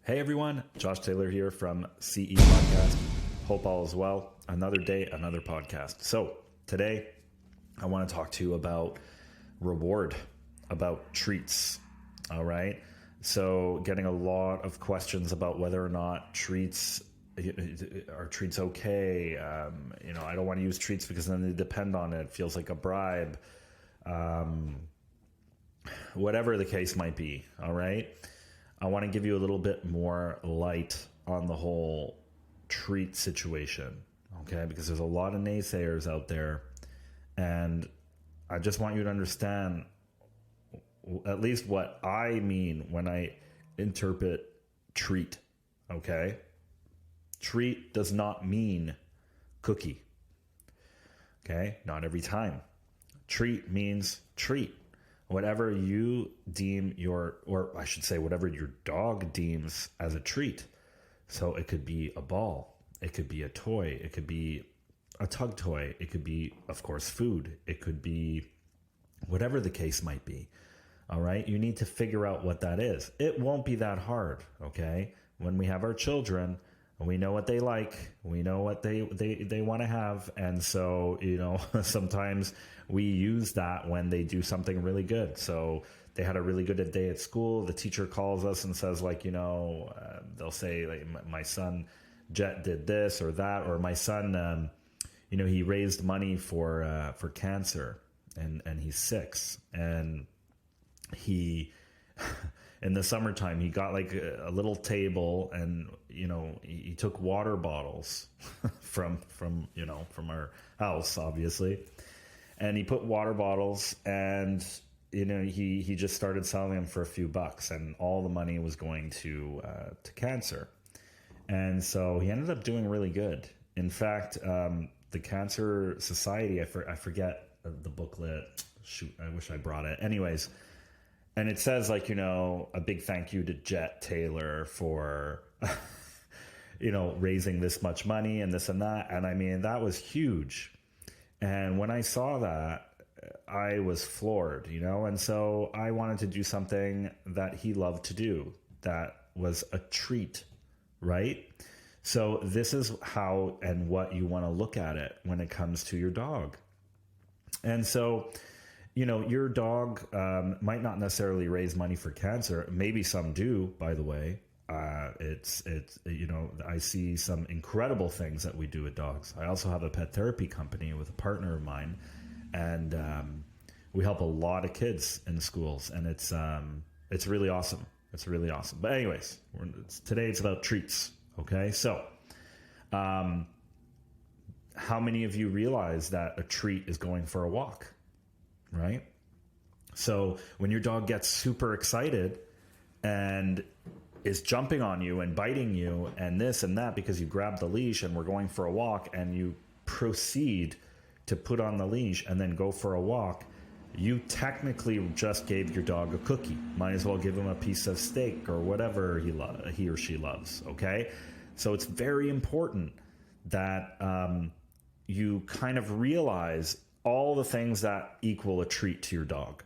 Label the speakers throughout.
Speaker 1: Hey everyone, Josh Taylor here from CE Podcast. Hope all is well. Another day, another podcast. So today I want to talk to you about reward, about treats. All right. So getting a lot of questions about whether or not are treats okay. I don't want to use treats because then they depend on it. It feels like a bribe. Whatever the case might be. All right. I want to give you a little bit more light on the whole treat situation, okay? Because there's a lot of naysayers out there, and I just want you to understand at least what I mean when I interpret treat, okay? Treat does not mean cookie, okay? Not every time. Treat means treat. Whatever you deem whatever your dog deems as a treat. So it could be a ball, it could be a toy, it could be a tug toy, it could be, of course, food, it could be whatever the case might be. All right, you need to figure out what that is. It won't be that hard, okay? When we have our children, we know what they like, we know what they want to have, and so, sometimes we use that when they do something really good. So they had a really good day at school, the teacher calls us and says, they'll say, like, my son Jet did this or that, or my son, he raised money for cancer, and he's 6, and he in the summertime, he got like a little table, and he took water bottles from our house, obviously, and he put water bottles, and he just started selling them for a few bucks, and all the money was going to cancer, and so he ended up doing really good. In fact, the Cancer Society, I forget the booklet. Shoot, I wish I brought it. Anyways. And it says, a big thank you to Jet Taylor for, raising this much money and this and that. And I mean, that was huge. And when I saw that, I was floored, and so I wanted to do something that he loved to do that was a treat, right? So this is how and what you want to look at it when it comes to your dog. And so, your dog might not necessarily raise money for cancer. Maybe some do, by the way. I see some incredible things that we do with dogs. I also have a pet therapy company with a partner of mine, and we help a lot of kids in schools, and it's really awesome. It's really awesome. But anyways, today it's about treats. Okay, so how many of you realize that a treat is going for a walk? Right? So when your dog gets super excited and is jumping on you and biting you and this and that because you grabbed the leash and we're going for a walk, and you proceed to put on the leash and then go for a walk, you technically just gave your dog a cookie. Might as well give him a piece of steak or whatever he or she loves. Okay? So it's very important that you kind of realize all the things that equal a treat to your dog.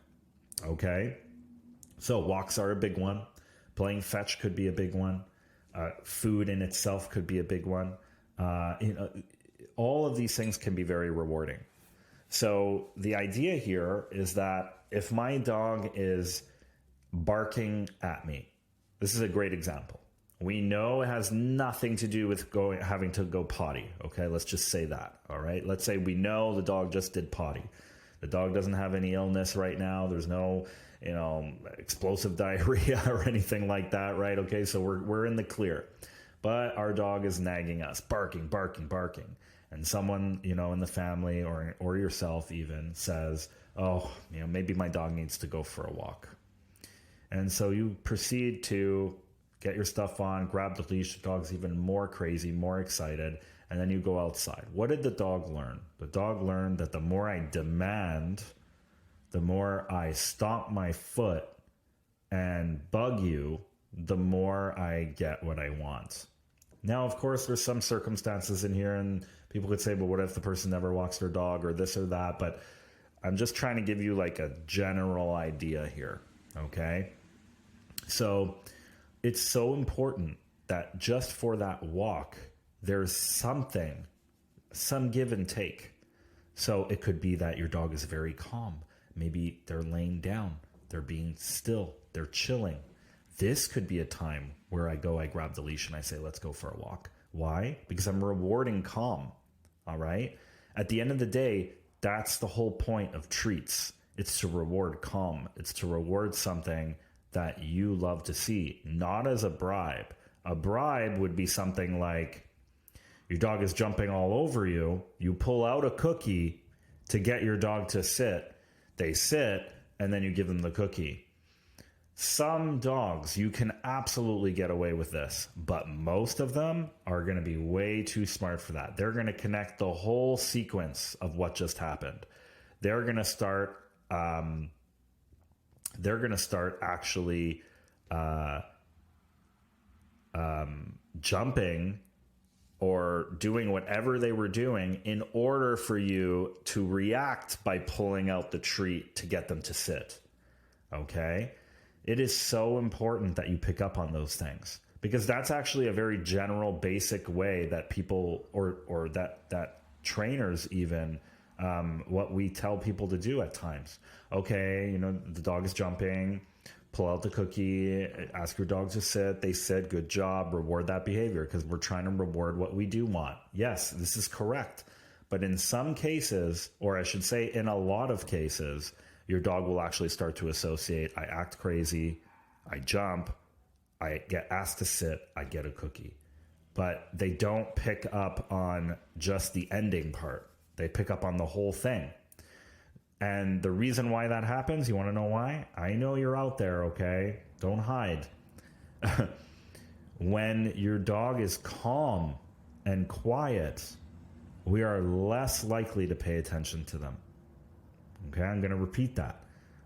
Speaker 1: Okay? So walks are a big one. Playing fetch could be a big one. Food in itself could be a big one. All of these things can be very rewarding. So the idea here is that if my dog is barking at me, this is a great example. We know it has nothing to do with having to go potty. Okay, let's just say that. All right, let's say we know the dog just did potty. The dog doesn't have any illness right now. There's no, explosive diarrhea or anything like that, right? Okay, so we're in the clear. But our dog is nagging us, barking, and someone in the family or yourself even says, "Oh, maybe my dog needs to go for a walk," and so you proceed to get your stuff on, grab the leash. The dog's even more crazy, more excited, and then you go outside. What did the dog learn? The dog learned that the more I demand, the more I stomp my foot and bug you, the more I get what I want. Now, of course, there's some circumstances in here, and people could say, but what if the person never walks their dog or this or that? But I'm just trying to give you like a general idea here, okay? So it's so important that just for that walk, there's something, some give and take. So it could be that your dog is very calm. Maybe they're laying down, they're being still, they're chilling. This could be a time where I grab the leash and I say, let's go for a walk. Why? Because I'm rewarding calm. All right. At the end of the day, that's the whole point of treats. It's to reward calm. It's to reward something that you love to see, not as a bribe. A bribe would be something like your dog is jumping all over you. You pull out a cookie to get your dog to sit. They sit, and then you give them the cookie. Some dogs, you can absolutely get away with this, but most of them are going to be way too smart for that. They're going to connect the whole sequence of what just happened. They're going to start. Actually jumping or doing whatever they were doing in order for you to react by pulling out the treat to get them to sit. Okay? It is so important that you pick up on those things, because that's actually a very general, basic way that people or that trainers even, what we tell people to do at times. Okay, the dog is jumping, pull out the cookie, ask your dog to sit. They sit, good job, reward that behavior, because we're trying to reward what we do want. Yes, this is correct. But in some cases, or I should say in a lot of cases, your dog will actually start to associate, I act crazy, I jump, I get asked to sit, I get a cookie. But they don't pick up on just the ending part. They pick up on the whole thing. And the reason why that happens, you want to know why? I know you're out there, okay? Don't hide. When your dog is calm and quiet, we are less likely to pay attention to them. Okay, I'm going to repeat that.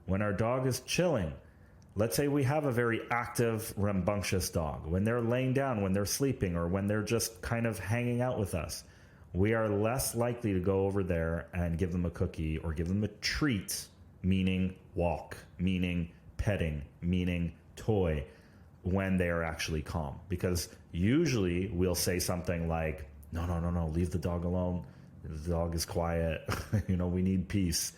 Speaker 1: When our dog is chilling, let's say we have a very active, rambunctious dog. When they're laying down, when they're sleeping, or when they're just kind of hanging out with us, we are less likely to go over there and give them a cookie or give them a treat, meaning walk, meaning petting, meaning toy, when they are actually calm. Because usually we'll say something like, no, leave the dog alone. The dog is quiet. We need peace.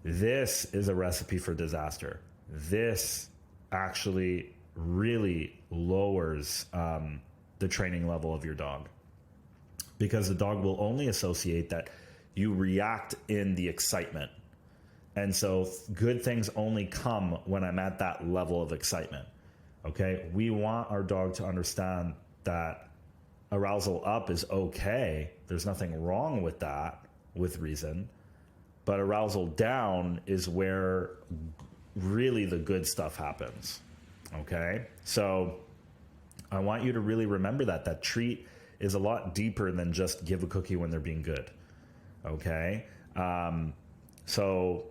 Speaker 1: This is a recipe for disaster. This actually really lowers the training level of your dog, because the dog will only associate that you react in the excitement. And so good things only come when I'm at that level of excitement. Okay? We want our dog to understand that arousal up is okay. There's nothing wrong with that, with reason. But arousal down is where really the good stuff happens. Okay? So I want you to really remember that treat is a lot deeper than just give a cookie when they're being good. Okay? So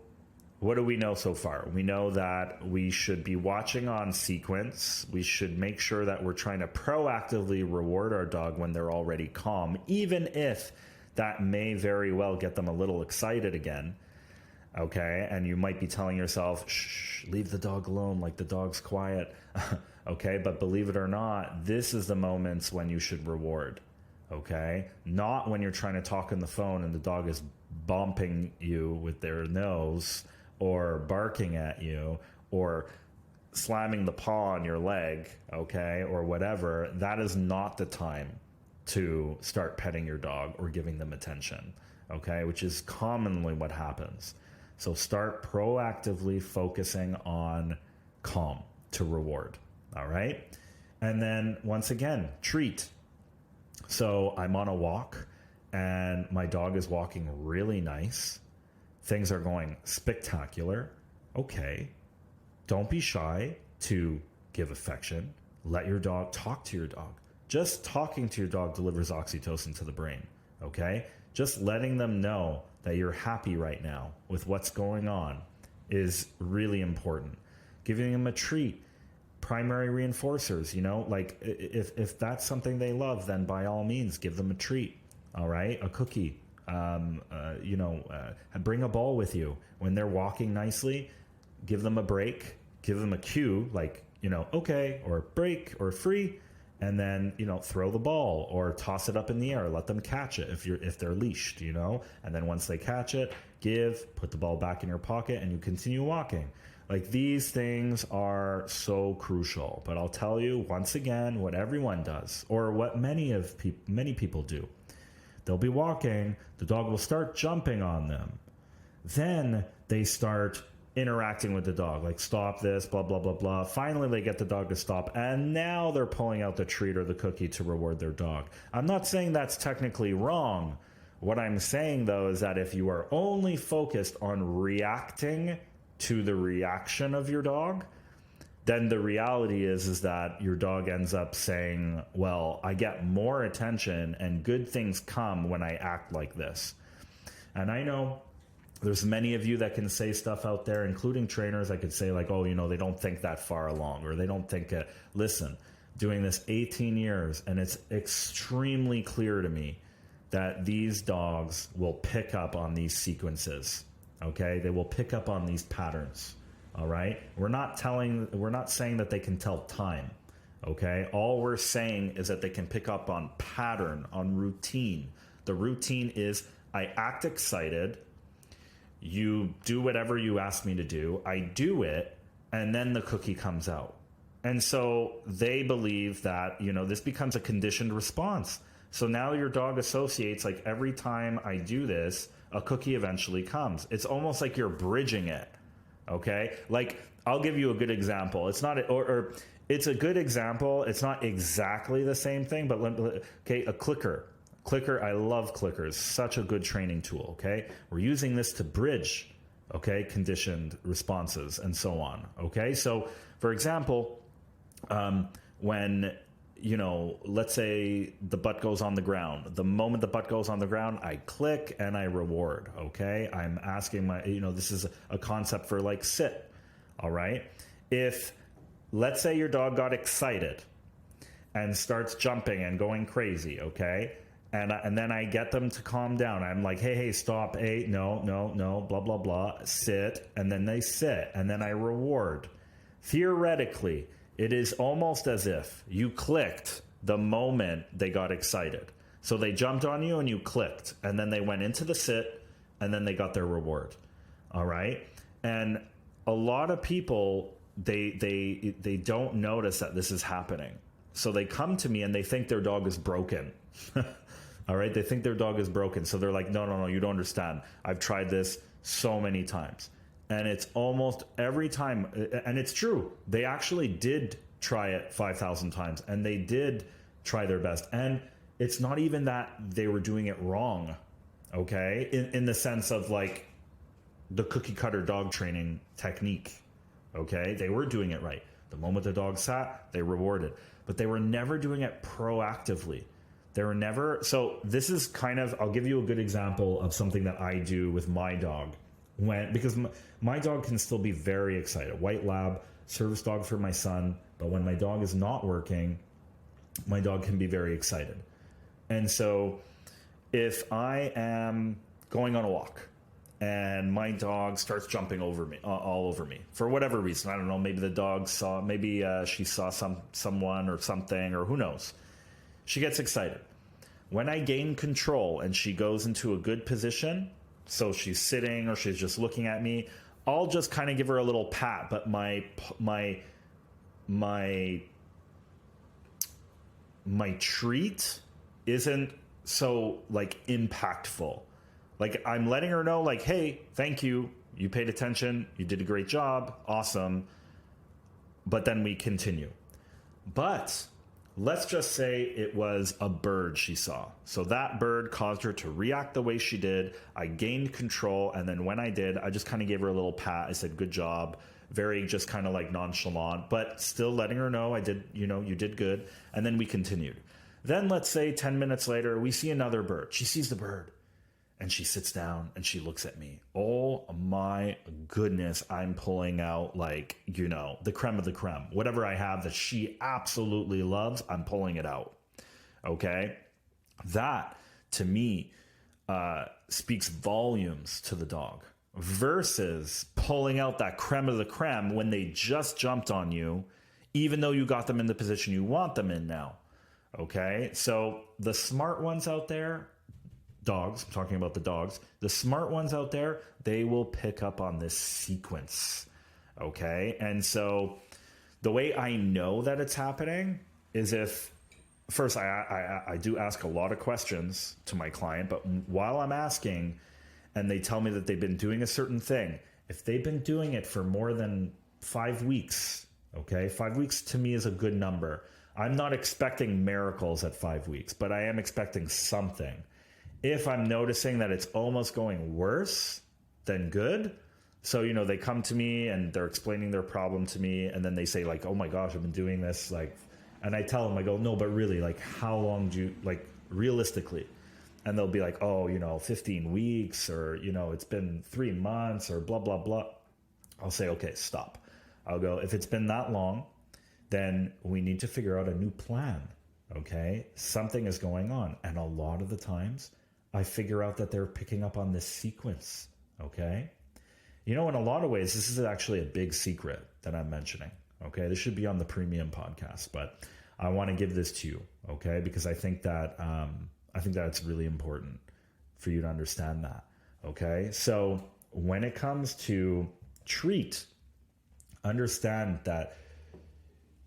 Speaker 1: what do we know so far? We know that we should be watching on sequence. We should make sure that we're trying to proactively reward our dog when they're already calm, even if that may very well get them a little excited again. Okay? And you might be telling yourself, shh, leave the dog alone, like the dog's quiet. Okay? But believe it or not, this is the moments when you should reward. Okay? Not when you're trying to talk on the phone and the dog is bumping you with their nose, or barking at you, or slamming the paw on your leg, okay, or whatever. That is not the time to start petting your dog or giving them attention, okay, which is commonly what happens. So start proactively focusing on calm to reward, all right? And then once again, treat. So I'm on a walk and my dog is walking really nice. Things are going spectacular. Okay. Don't be shy to give affection. Let your dog talk to your dog. Just talking to your dog delivers oxytocin to the brain. Okay? Just letting them know that you're happy right now with what's going on is really important. Giving them a treat. Primary reinforcers, like if that's something they love, then by all means, give them a treat. All right? A cookie. Bring a ball with you when they're walking nicely. Give them a break. Give them a cue, like okay, or break or free, and then, throw the ball or toss it up in the air, let them catch it if they're leashed, and then once they catch it, put the ball back in your pocket and you continue walking. Like, these things are so crucial. But I'll tell you once again what everyone does, or what many people do. They'll be walking, the dog will start jumping on them. Then they start interacting with the dog, like, stop this, blah, blah, blah, blah. Finally, they get the dog to stop, and now they're pulling out the treat or the cookie to reward their dog. I'm not saying that's technically wrong. What I'm saying, though, is that if you are only focused on reacting to the reaction of your dog, then the reality is that your dog ends up saying, well, I get more attention and good things come when I act like this. And I know there's many of you that can say stuff out there, including trainers that could say, like, oh, they don't think that far along, or they don't think it. Listen, doing this 18 years, and it's extremely clear to me that these dogs will pick up on these sequences, okay? They will pick up on these patterns, all right? We're not saying that they can tell time, okay? All we're saying is that they can pick up on pattern, on routine. The routine is, I act excited, you do whatever you ask me to do, I do it, and then the cookie comes out. And so they believe that, this becomes a conditioned response. So now your dog associates, like, every time I do this, a cookie eventually comes. It's almost like you're bridging it, okay? Like, I'll give you a good example. It's not, or it's a good example. It's not exactly the same thing, but okay, a clicker. Clicker, I love clickers. Such a good training tool, okay? We're using this to bridge, okay, conditioned responses and so on, okay? So, for example, when, let's say the butt goes on the ground. The moment the butt goes on the ground, I click and I reward, okay? I'm asking this is a concept for, like, sit, all right? If, let's say your dog got excited and starts jumping and going crazy, okay? And then I get them to calm down. I'm like, hey, stop. Hey, no, blah, blah, blah. Sit. And then they sit. And then I reward. Theoretically, it is almost as if you clicked the moment they got excited. So they jumped on you and you clicked. And then they went into the sit. And then they got their reward. All right? And a lot of people, they don't notice that this is happening. So they come to me and they think their dog is broken. All right, they think their dog is broken. So they're like, no, you don't understand. I've tried this so many times. And it's almost every time, and it's true. They actually did try it 5,000 times, and they did try their best. And it's not even that they were doing it wrong, okay? In the sense of, like, the cookie cutter dog training technique, okay? They were doing it right. The moment the dog sat, they rewarded. But they were never doing it proactively. They were never. So this is kind of, I'll give you a good example of something that I do with my dog. Because my dog can still be very excited. White lab, service dog for my son. But when my dog is not working, my dog can be very excited. And so if I am going on a walk and my dog starts jumping over me, all over me, for whatever reason, I don't know, maybe the dog saw, maybe she saw someone or something, or who knows. She gets excited. When I gain control and she goes into a good position, so she's sitting or she's just looking at me, I'll just kind of give her a little pat, but my treat isn't so, like, impactful. Like, I'm letting her know, like, hey, thank you. You paid attention. You did a great job. Awesome. But then we continue. But let's just say it was a bird she saw. So that bird caused her to react the way she did. I gained control. And then when I did, I just kind of gave her a little pat. I said, good job. Very just kind of like nonchalant, but still letting her know I did, you did good. And then we continued. Then let's say 10 minutes later, we see another bird. She sees the bird and she sits down and she looks at me. Oh my goodness. I'm pulling out, like, the creme of the creme. Whatever I have that she absolutely loves, I'm pulling it out. Okay. That to me speaks volumes to the dog versus pulling out that creme of the creme when they just jumped on you even though you got them in the position you want them in now. Okay, so the smart ones out there, dogs, I'm talking about the dogs, the smart ones out there, they will pick up on this sequence. Okay, and so the way I know that it's happening is if, first, I do ask a lot of questions to my client, but while I'm asking and they tell me that they've been doing a certain thing, if they've been doing it for more than 5 weeks, okay, 5 weeks to me is a good number. I'm not expecting miracles at 5 weeks, but I am expecting something. If I'm noticing that it's almost going worse than good, so, you know, they come to me and they're explaining their problem to me, and then they say like, oh my gosh, I've been doing this, like, and I tell them, I go, no, but really, like, how long do you, like, realistically? And they'll be like, oh, you know, 15 weeks, or, you know, it's been 3 months, or blah, blah, blah. I'll say, okay, stop. I'll go, if it's been that long, then we need to figure out a new plan, okay? Something is going on. And a lot of the times, I figure out that they're picking up on this sequence, okay? You know, in a lot of ways, this is actually a big secret that I'm mentioning, okay? This should be on the premium podcast, but I want to give this to you, okay? Because I think that it's really important for you to understand that, okay? So when it comes to treat, understand that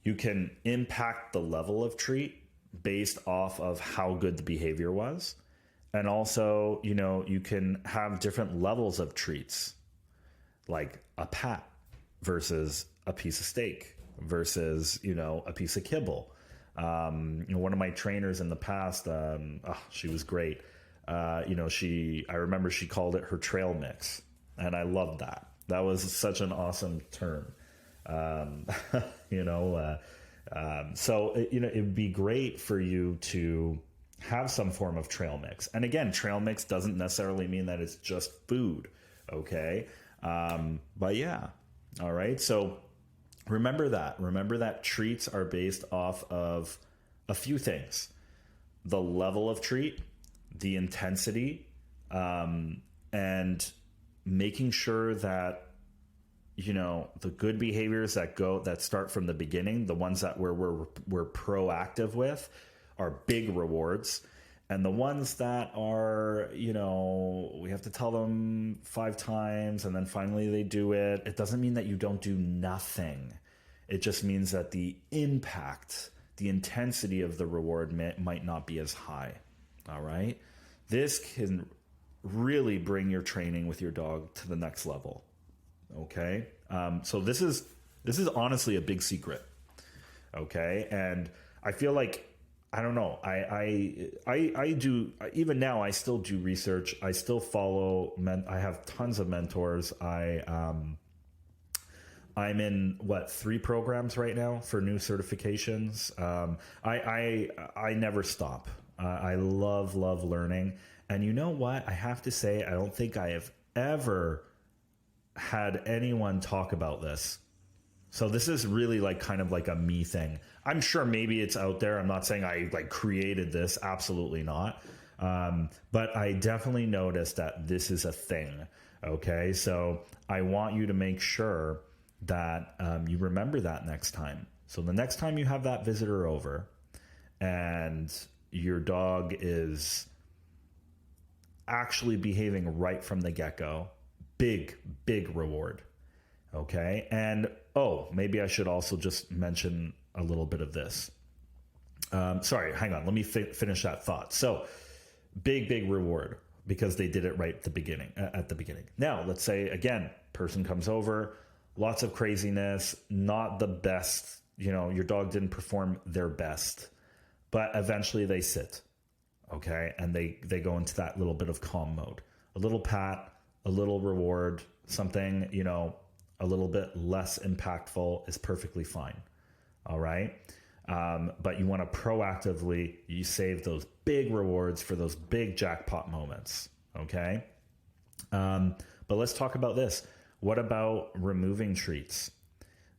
Speaker 1: you can impact the level of treat based off of how good the behavior was. And also, you know, you can have different levels of treats, like a pat versus a piece of steak versus, you know, a piece of kibble. You know, one of my trainers in the past, she was great. You know, I remember she called it her trail mix, and I loved that. That was such an awesome term. You know, so, you know, it'd be great for you to have some form of trail mix. And again, trail mix doesn't necessarily mean that it's just food. Okay. But yeah. All right. So remember that treats are based off of a few things: the level of treat, the intensity, and making sure that, you know, the good behaviors that start from the beginning, the ones that we're proactive with, are big rewards. And the ones that are, you know, we have to tell them 5 times and then finally they do it. It doesn't mean that you don't do nothing. It just means that the impact, the intensity of the reward might not be as high. All right. This can really bring your training with your dog to the next level. Okay. So this is honestly a big secret. Okay. And I feel like, I don't know. I do, even now I still do research. I still follow I have tons of mentors. I'm in 3 programs right now for new certifications. I never stop. I love learning. And you know what? I have to say, I don't think I have ever had anyone talk about this. So this is really like kind of like a me thing. I'm sure maybe it's out there. I'm not saying I like created this. Absolutely not. But I definitely noticed that this is a thing. Okay. So I want you to make sure that you remember that next time. So the next time you have that visitor over and your dog is actually behaving right from the get-go, big reward. Okay. And maybe I should also just mention a little bit of this. Sorry, hang on. Let me finish that thought. So big reward because they did it right at the beginning. Now, let's say again, person comes over, lots of craziness, not the best, you know, your dog didn't perform their best, but eventually they sit. Okay. And they go into that little bit of calm mode, a little pat, a little reward, something, you know, a little bit less impactful is perfectly fine. All right. But you want to proactively, you save those big rewards for those big jackpot moments. Okay. But let's talk about this. What about removing treats?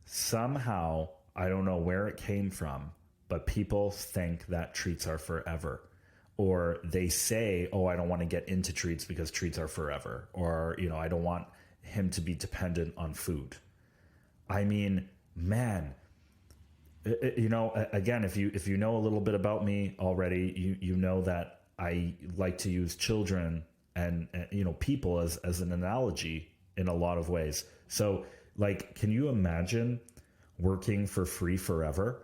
Speaker 1: Somehow, I don't know where it came from, but people think that treats are forever. Or they say, oh, I don't want to get into treats because treats are forever. Or, you know, I don't want him to be dependent on food. I mean, man, Again, if you know a little bit about me already, you know that I like to use children and people as an analogy in a lot of ways. So, like, can you imagine working for free forever?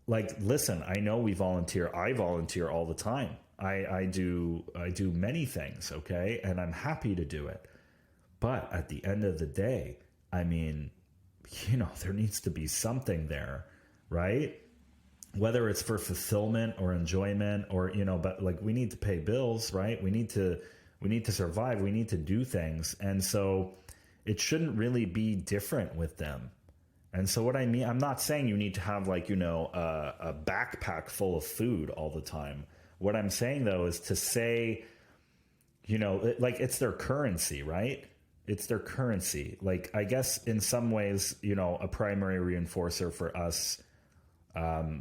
Speaker 1: Like, listen, I know we volunteer. I volunteer all the time. I do many things, okay, and I'm happy to do it. But at the end of the day, I mean, there needs to be something there, right? Whether it's for fulfillment or enjoyment but like we need to pay bills, right? We need to survive. We need to do things. And so it shouldn't really be different with them. And so what I mean, I'm not saying you need to have a backpack full of food all the time. What I'm saying though is to say, like it's their currency, right? It's their currency. Like, I guess in some ways, a primary reinforcer for us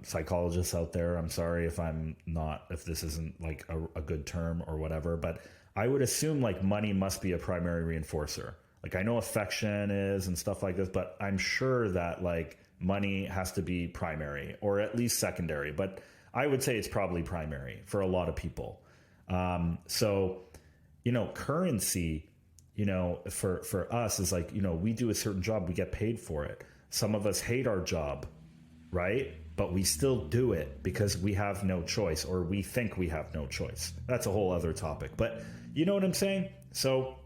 Speaker 1: psychologists out there, I'm sorry if this isn't like a good term or whatever, but I would assume like money must be a primary reinforcer. Like, I know affection is and stuff like this, but I'm sure that like money has to be primary or at least secondary, but I would say it's probably primary for a lot of people. Currency, for us is like, we do a certain job, we get paid for it. Some of us hate our job, right? But we still do it because we have no choice, or we think we have no choice. That's a whole other topic, but you know what I'm saying? So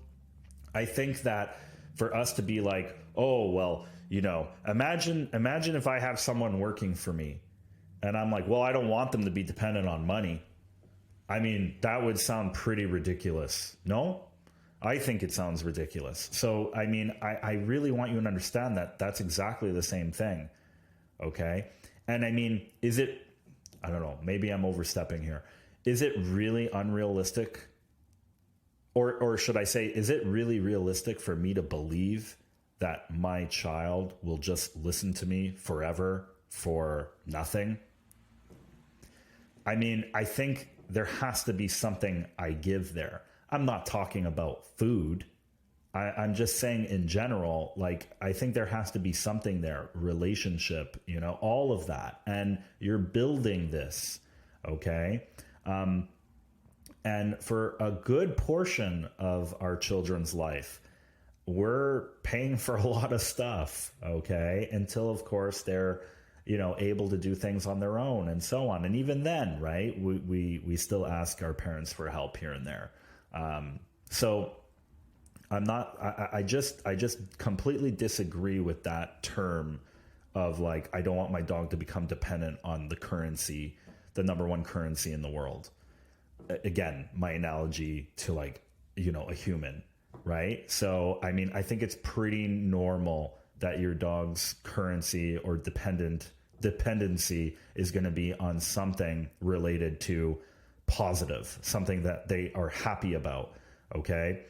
Speaker 1: I think that for us to be like, oh, well, imagine if I have someone working for me and I'm like, well, I don't want them to be dependent on money. I mean, that would sound pretty ridiculous. No? I think it sounds ridiculous. So, I mean, I really want you to understand that that's exactly the same thing. Okay? And I mean, I don't know, maybe I'm overstepping here. Is it really unrealistic? Or should I say, is it really realistic for me to believe that my child will just listen to me forever for nothing? I mean, I think there has to be something I give there. I'm not talking about food. I'm just saying in general, like, I think there has to be something there, relationship, all of that. And you're building this, okay? And for a good portion of our children's life, we're paying for a lot of stuff, okay? Until, of course, they're, able to do things on their own and so on. And even then, right, we still ask our parents for help here and there. So I just completely disagree with that term of like, I don't want my dog to become dependent on the currency, the number one currency in the world. Again, my analogy to like, a human, right? So, I mean, I think it's pretty normal that your dog's currency or dependency is going to be on something related to positive, something that they are happy about, okay?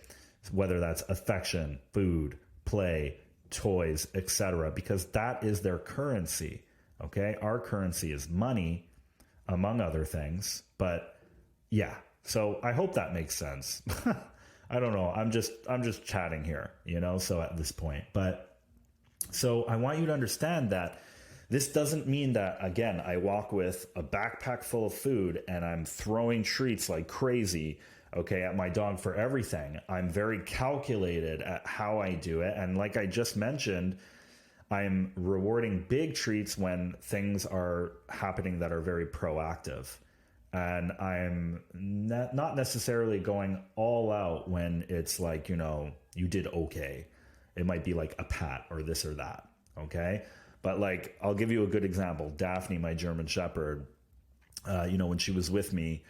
Speaker 1: Whether that's affection, food, play, toys, etc., because that is their currency, okay? Our currency is money, among other things, but yeah. So I hope that makes sense. I don't know. I'm just chatting here, so at this point. But so I want you to understand that this doesn't mean that, again, I walk with a backpack full of food and I'm throwing treats like crazy, okay, at my dog for everything. I'm very calculated at how I do it. And like I just mentioned, I'm rewarding big treats when things are happening that are very proactive. And I'm not necessarily going all out when it's like, you did okay. It might be like a pat or this or that, okay? But like, I'll give you a good example. Daphne, my German Shepherd, when she was with me,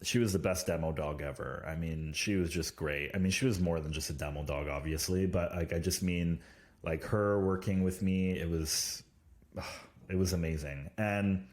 Speaker 1: she was the best demo dog ever. I mean, she was just great. I mean, she was more than just a demo dog, obviously, but like, I just mean like her working with me, it was amazing. And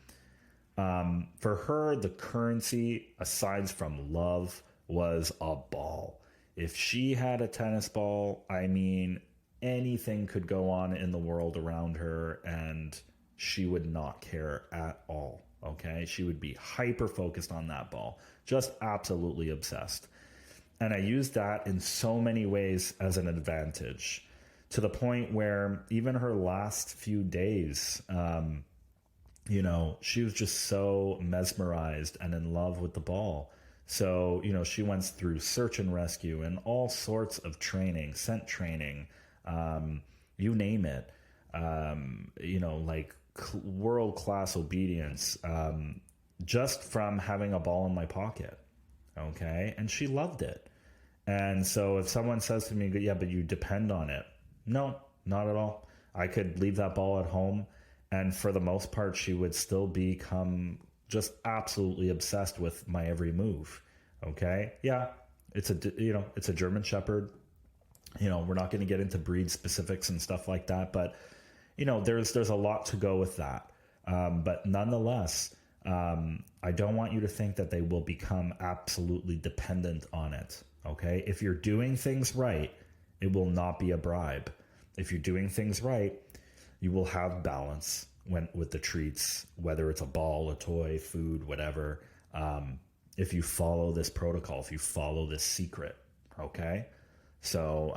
Speaker 1: for her, the currency, aside from love, was a ball. If she had a tennis ball, I mean, anything could go on in the world around her and she would not care at all. Okay. She would be hyper focused on that ball, just absolutely obsessed. And I used that in so many ways as an advantage. to the point where even her last few days, she was just so mesmerized and in love with the ball. So, she went through search and rescue and all sorts of training, scent training, you name it, like world class obedience, just from having a ball in my pocket. Okay. And she loved it. And so if someone says to me, yeah, but you depend on it. No, not at all. I could leave that ball at home, and for the most part, she would still become just absolutely obsessed with my every move. Okay. Yeah. It's a German Shepherd. We're not going to get into breed specifics and stuff like that, but there's a lot to go with that. But nonetheless, I don't want you to think that they will become absolutely dependent on it. Okay. If you're doing things right, it will not be a bribe. If you're doing things right, you will have balance with the treats, whether it's a ball, a toy, food, whatever. If you follow this protocol, if you follow this secret, okay? So,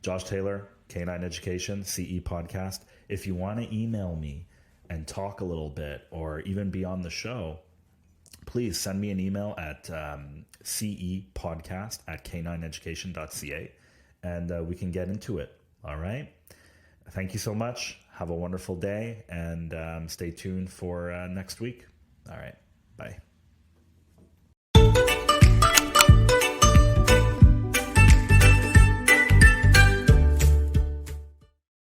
Speaker 1: Josh Taylor, Canine Education, CE Podcast. If you want to email me and talk a little bit or even be on the show, please send me an email at cepodcast@canineeducation.ca, and we can get into it. All right? Thank you so much. Have a wonderful day, and stay tuned for next week. All right. Bye.